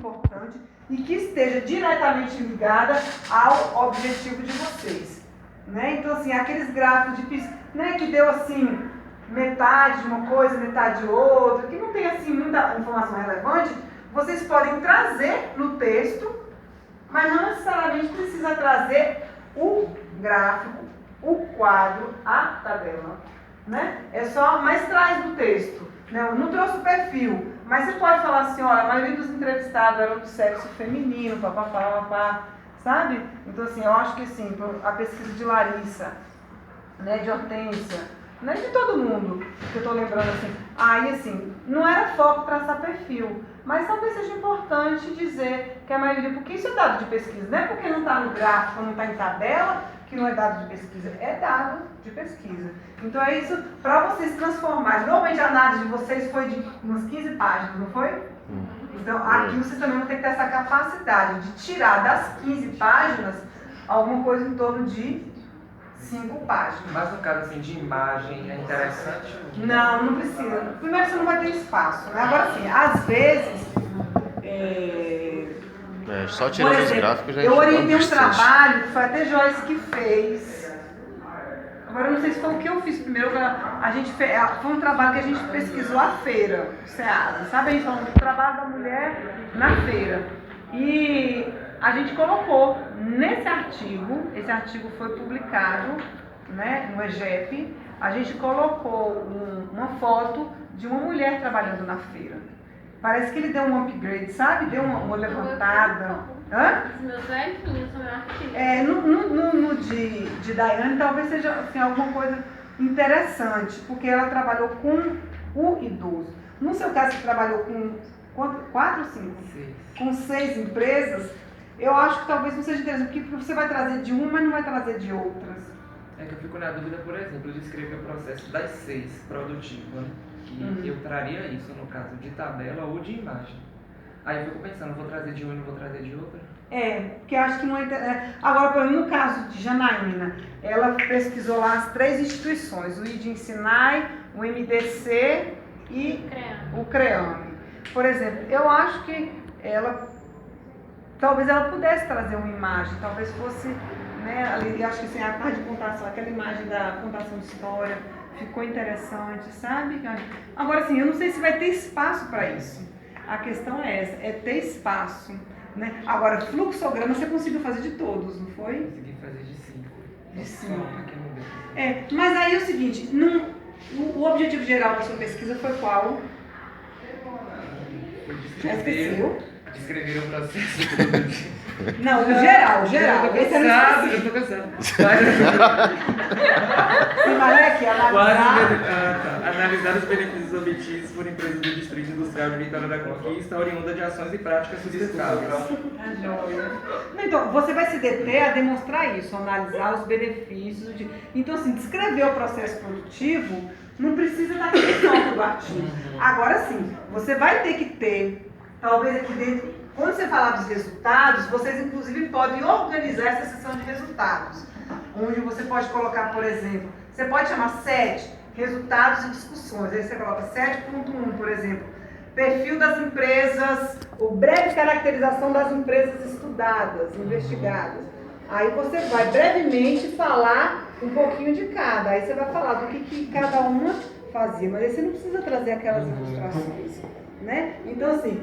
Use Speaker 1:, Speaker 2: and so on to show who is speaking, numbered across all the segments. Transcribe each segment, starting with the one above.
Speaker 1: importante e que esteja diretamente ligada ao objetivo de vocês. Né? Então, assim, aqueles gráficos de pesquisa, né, que deu assim, metade de uma coisa, metade de outra, que não tem assim muita informação relevante, vocês podem trazer no texto, mas não necessariamente precisa trazer o gráfico, o quadro, a tabela. Né? É só, mas traz no texto. Né? Eu não trouxe o perfil, mas você pode falar assim, olha, a maioria dos entrevistados eram do sexo feminino, papapá, sabe? Então, assim, eu acho que assim, a pesquisa de Larissa, né, de Hortência, né, de todo mundo, que eu estou lembrando assim, aí assim, não era foco traçar perfil, mas talvez seja importante dizer que a maioria, porque isso é dado de pesquisa, não é porque não está no gráfico, não está em tabela, que não é dado de pesquisa, é dado de pesquisa. Então é isso, para vocês transformarem. Normalmente a análise de vocês foi de umas 15 páginas, não foi? Então aqui vocês também vão ter que ter essa capacidade de tirar das 15 páginas alguma coisa em torno de 5 páginas.
Speaker 2: Mas no caso assim, de imagem, é interessante?
Speaker 1: Não precisa. Primeiro você não vai ter espaço, né? Agora sim, às vezes...
Speaker 3: só tirando os gráficos,
Speaker 1: eu orientei um trabalho que foi até Joyce que fez. Agora eu não sei se foi o que eu fiz primeiro. A gente fez, foi um trabalho que a gente pesquisou a feira, o SEASA, sabe? A gente falou do trabalho da mulher na feira. E a gente colocou nesse artigo, esse artigo foi publicado, né, no EGEP, a gente colocou uma foto de uma mulher trabalhando na feira. Parece que ele deu um upgrade, sabe? Deu uma levantada. Hã?
Speaker 4: Os meus velhinhos são artistas.
Speaker 1: No de Daiane talvez seja assim, alguma coisa interessante, porque ela trabalhou com o idoso. No seu caso, você trabalhou com 4 ou 5?
Speaker 2: 6.
Speaker 1: Com 6 empresas, eu acho que talvez não seja interessante, porque você vai trazer de uma, mas não vai trazer de outras.
Speaker 2: É que eu fico na dúvida, por exemplo, de escrever o processo das 6 produtivas, né? Que eu traria isso, no caso, de tabela ou de imagem. Aí eu fico pensando, vou trazer de uma e não vou trazer de outra?
Speaker 1: Porque eu acho que não é... Agora, por exemplo, no caso de Janaína, ela pesquisou lá as 3 instituições, o ID Ensinai, o MDC e o CREAME. Por exemplo, eu acho que talvez ela pudesse trazer uma imagem, talvez fosse, né, ali, eu acho que assim, a parte de contação, aquela imagem da contação de história, ficou interessante, sabe? Agora, assim, eu não sei se vai ter espaço para isso. A questão é essa, é ter espaço, né? Agora, fluxograma você conseguiu fazer de todos, não foi?
Speaker 2: Consegui fazer de 5.
Speaker 1: De 5.
Speaker 2: Aqui não deu.
Speaker 1: Mas aí é o seguinte, o objetivo geral da sua pesquisa foi qual? Já esqueceu?
Speaker 2: Descrever o processo.
Speaker 1: Não, o geral. Esse era o
Speaker 2: Eu tô cansado.
Speaker 1: Simalek,
Speaker 2: Analisar os benefícios obtidos por empresas do Distrito Industrial de Vitória da Conquista, oriunda de ações e práticas sustentáveis.
Speaker 1: Então, você vai se deter a demonstrar isso, analisar os benefícios. Então, assim, descrever o processo produtivo não precisa daquele foco do artigo. Agora sim, você vai ter que ter, talvez aqui dentro, quando você falar dos resultados, vocês inclusive podem organizar essa sessão de resultados, onde você pode colocar, por exemplo, você pode chamar 7 resultados e discussões, aí você coloca 7.1, por exemplo, perfil das empresas, ou breve caracterização das empresas estudadas, investigadas. Aí você vai brevemente falar um pouquinho de cada, aí você vai falar do que cada uma fazia, mas aí você não precisa trazer aquelas ilustrações, né? Então, assim,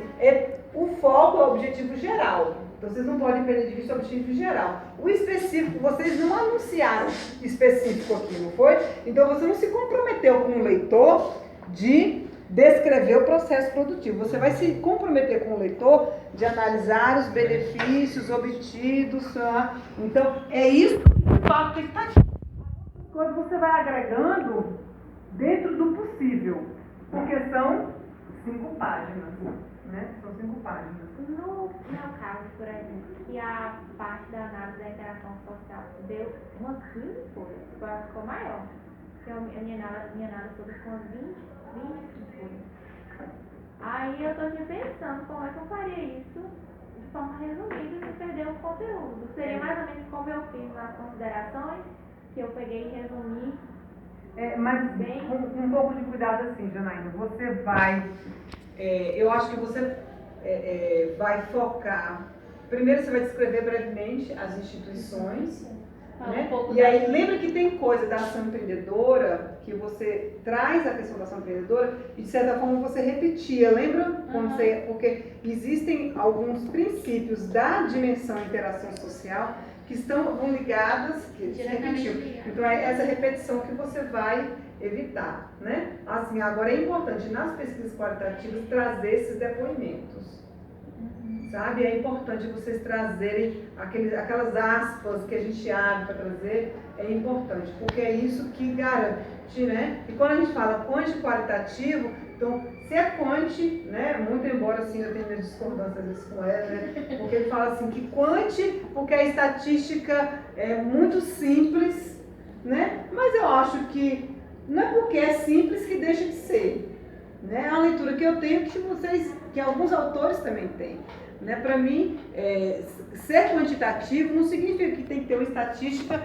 Speaker 1: o foco é o objetivo geral. Então, vocês não podem perder de vista o objetivo geral. O específico, vocês não anunciaram específico aqui, não foi? Então, você não se comprometeu com o leitor de descrever o processo produtivo. Você vai se comprometer com o leitor de analisar os benefícios obtidos. Então, é isso que o fato tem que estar aqui. Quando você vai agregando dentro do possível, porque são 5 páginas, né? São 5 páginas.
Speaker 4: No meu caso, por exemplo, que a parte da análise da interação social deu umas 15 folhas, agora ficou maior. Porque a minha análise toda ficou umas 25 folhas. Aí eu estou aqui pensando como é que eu faria isso de forma resumida sem perder o conteúdo. Seria mais ou menos como eu fiz nas considerações, que eu peguei e resumi.
Speaker 1: Mas com um pouco de cuidado assim, Janaína, você vai... eu acho que você vai focar. Primeiro você vai descrever brevemente as instituições, né? E aí lembra que tem coisa da ação empreendedora que você traz a questão da ação empreendedora e de certa forma você repetia, lembra? Quando porque existem alguns princípios da dimensão interação social que vão ligadas, que se repetiu. Então é essa repetição que você vai evitar, né? Assim, agora é importante nas pesquisas qualitativas trazer esses depoimentos. Sabe? É importante vocês trazerem aquelas aspas que a gente abre para trazer, é importante, porque é isso que garante, né? E quando a gente fala quanti qualitativo, então, se é quanti, né? Muito embora assim eu tenha minhas discordâncias às vezes com ela, né? Porque ele fala assim que quanti, porque a estatística é muito simples, né? Mas eu acho que não é porque é simples que deixa de ser, né? É uma leitura que eu tenho que alguns autores também têm. Né? Para mim, ser quantitativo não significa que tem que ter uma estatística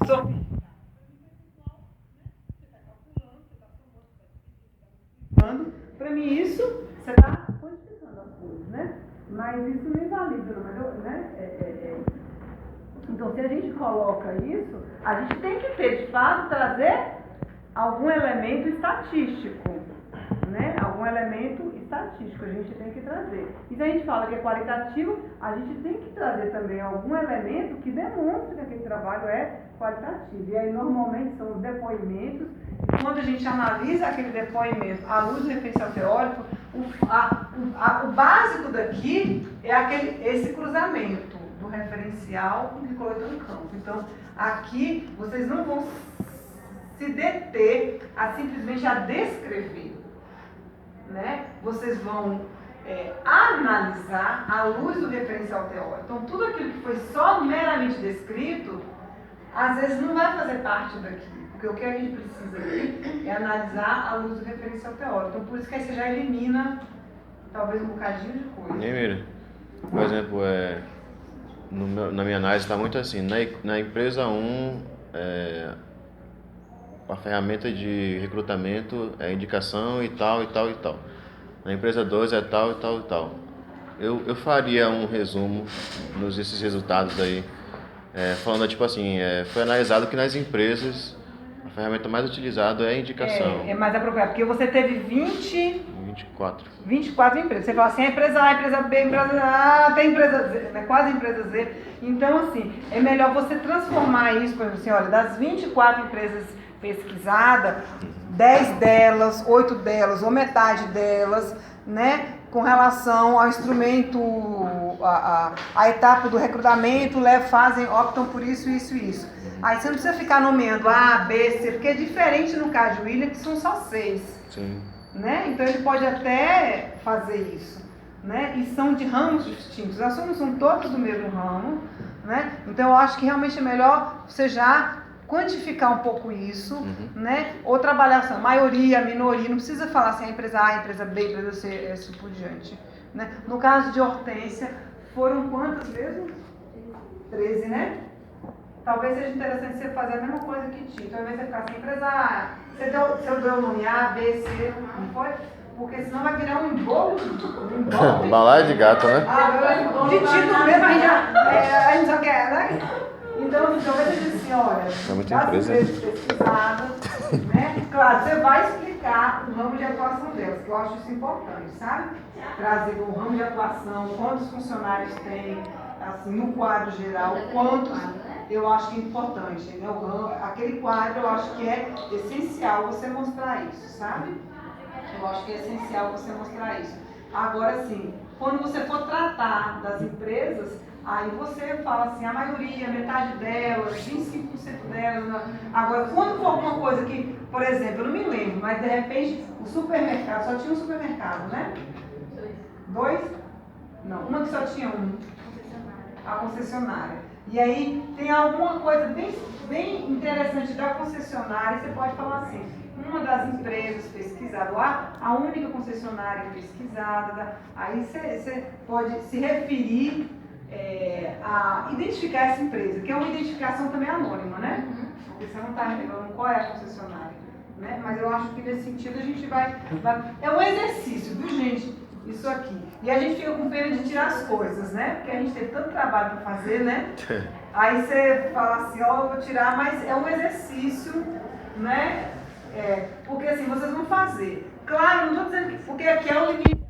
Speaker 1: só. Para mim, isso, você está quantificando as coisas, né? Mas isso não invalida, né? Então, se a gente coloca isso, a gente tem que ter, de fato, trazer algum elemento estatístico. Né? Algum elemento estatístico a gente tem que trazer. E se a gente fala que é qualitativo, a gente tem que trazer também algum elemento que demonstre que aquele trabalho é qualitativo. E aí, normalmente, são os depoimentos. E quando a gente analisa aquele depoimento à luz do referencial teórico, o básico daqui é esse cruzamento do referencial com o que colocou no campo. Então, aqui, vocês não vão se deter a simplesmente a descrever. Né? Vocês vão analisar à luz do referencial teórico. Então, tudo aquilo que foi só meramente descrito, às vezes não vai fazer parte daqui, porque o que a gente precisa aqui é analisar à luz do referencial teórico. Então, por isso que aí você já elimina, talvez, um bocadinho de coisa.
Speaker 3: Mira, por exemplo, na minha análise está muito assim, na empresa 1, a ferramenta de recrutamento é indicação e tal, e tal, e tal. Na empresa 2 é tal, e tal, e tal. Eu faria um resumo desses resultados aí, falando tipo assim, foi analisado que nas empresas a ferramenta mais utilizada é a indicação.
Speaker 1: É mais apropriado, porque você teve 24 empresas. Você fala assim, empresa A, empresa B, empresa A, tem empresa Z, né? Quase empresa Z. Então, assim, é melhor você transformar isso, por exemplo, assim, olha, das 24 empresas pesquisada, 10 delas, 8 delas, ou metade delas, né, com relação ao instrumento, a etapa do recrutamento, optam por isso, isso e isso. Aí você não precisa ficar nomeando A, B, C, porque é diferente no caso de William, que são só 6.
Speaker 3: Sim.
Speaker 1: Né? Então ele pode até fazer isso. Né? E são de ramos distintos. Nós somos todos do mesmo ramo. Né? Então eu acho que realmente é melhor você já quantificar um pouco isso, né? Ou trabalhar assim, maioria, minoria, não precisa falar assim, a empresa A, a empresa B, a empresa C, assim por diante. Né? No caso de Hortência, foram quantas mesmo? 13, né? Talvez seja interessante você fazer a mesma coisa que Tito. Ao invés de você ficar assim, empresa A, você deu o nome A, B, C, não foi? Porque senão vai virar um embolo.
Speaker 3: Balai de gato, né?
Speaker 1: De Tito mesmo, a gente só quer, né? Então, talvez você diga assim, olha, das empresas pesquisadas, né? Claro, você vai explicar o ramo de atuação delas, que eu acho isso importante, sabe? Trazer o ramo de atuação, quantos funcionários tem, assim, no quadro geral, quantos, eu acho que é importante, né? Aquele quadro eu acho que é essencial você mostrar isso, sabe? Eu acho que é essencial você mostrar isso. Agora, sim, quando você for tratar das empresas, aí você fala assim, a maioria, metade delas, 25% delas. Agora, quando for alguma coisa que, por exemplo, eu não me lembro, mas de repente o supermercado, só tinha um supermercado, né? 2? Não, uma que só tinha um. A concessionária. E aí tem alguma coisa bem interessante da concessionária, você pode falar assim, uma das empresas pesquisadas, a única concessionária pesquisada, aí você pode se referir a identificar essa empresa, que é uma identificação também anônima, né? Porque você não está revelando qual é a concessionária, né? Mas eu acho que nesse sentido a gente vai... É um exercício, viu, gente? isso aqui. E a gente fica com pena de tirar as coisas, né? Porque a gente teve tanto trabalho para fazer, né? Aí você fala assim, ó, eu vou tirar, mas é um exercício, né? Porque assim, vocês vão fazer. Claro, não estou dizendo que, porque aqui é o limite.